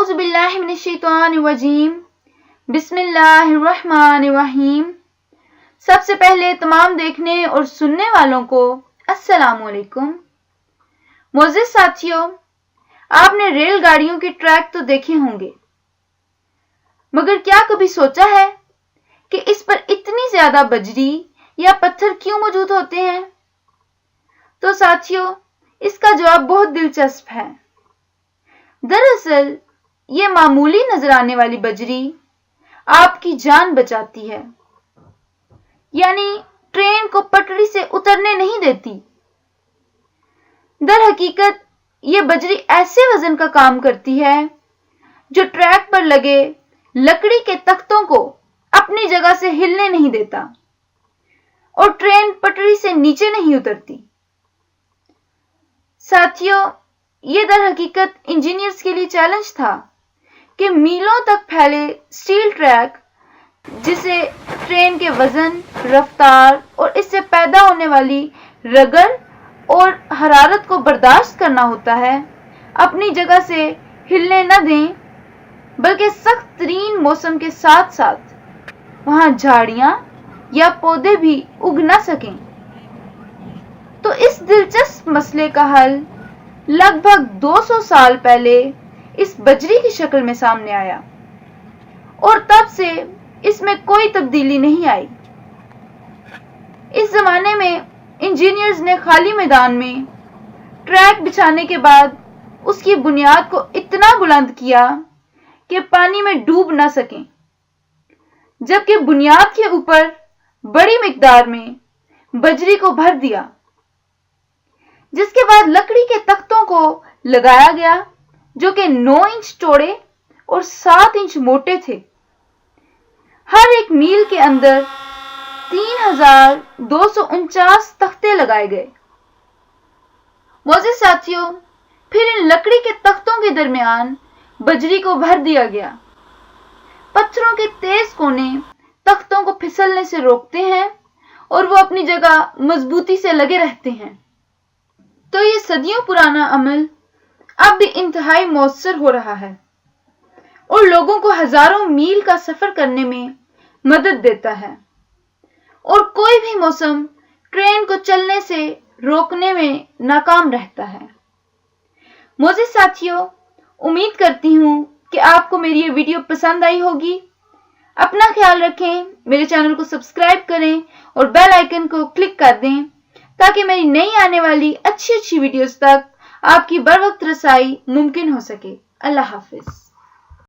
औज़ु बिल्लाहि मिनश शैतानिर रजीम। बिस्मिल्लाहिर्रहमानिर्रहीम। सबसे पहले तमाम देखने और सुनने वालों को अस्सलाम वालेकुम। मोअज़्ज़िज़ साथियों, आपने रेलगाड़ियों के ट्रैक तो देखे होंगे, मगर क्या कभी सोचा है कि इस पर इतनी ज्यादा बजरी या पत्थर क्यों मौजूद होते हैं? तो साथियों, इसका जवाब बहुत दिलचस्प है। दरअसल ये मामूली नजर आने वाली बजरी आपकी जान बचाती है, यानी ट्रेन को पटरी से उतरने नहीं देती। दर हकीकत ये बजरी ऐसे वजन का काम करती है जो ट्रैक पर लगे लकड़ी के तख्तों को अपनी जगह से हिलने नहीं देता और ट्रेन पटरी से नीचे नहीं उतरती। साथियों, ये दर हकीकत इंजीनियर्स के लिए चैलेंज था कि मीलों तक फैले स्टील ट्रैक, जिसे ट्रेन के वजन, रफ्तार और इससे पैदा होने वाली रगड़ और हरारत को बर्दाश्त करना होता है, अपनी जगह से हिलने न दें, बल्कि सख्त तरीन मौसम के साथ साथ वहां झाड़ियां या पौधे भी उग न सकें। तो इस दिलचस्प मसले का हल लगभग 200 साल पहले इस बजरी की शक्ल में सामने आया और तब से इसमें कोई तब्दीली नहीं आई। इस जमाने में इंजीनियर्स ने खाली मैदान में ट्रैक बिछाने के बाद उसकी बुनियाद को इतना बुलंद किया कि पानी में डूब न सकें, जबकि बुनियाद के ऊपर बड़ी मिकदार में बजरी को भर दिया, जिसके बाद लकड़ी के तख्तों को लगाया गया जो कि 9 इंच चौड़े और 7 इंच मोटे थे। हर एक मील के अंदर 3249 तख्ते लगाए गए। मोअज़्ज़िज़ साथियों, फिर इन लकड़ी के तख्तों के दरमियान बजरी को भर दिया गया। पत्थरों के तेज कोने तख्तों को फिसलने से रोकते हैं और वो अपनी जगह मजबूती से लगे रहते हैं। तो ये सदियों पुराना अमल अब भी इंतहाई मौसर हो रहा है और लोगों को हजारों मील का सफर करने में मदद देता है, और कोई भी मौसम ट्रेन को चलने से रोकने में नाकाम रहता है। मोअज़्ज़िज़ साथियों, उम्मीद करती हूं कि आपको मेरी ये वीडियो पसंद आई होगी। अपना ख्याल रखें, मेरे चैनल को सब्सक्राइब करें और बेल आइकन को क्लिक कर दें ताकि मेरी नई आने वाली अच्छी वीडियोस तक आपकी बर वक्त रसाई मुमकिन हो सके। अल्लाह हाफिज।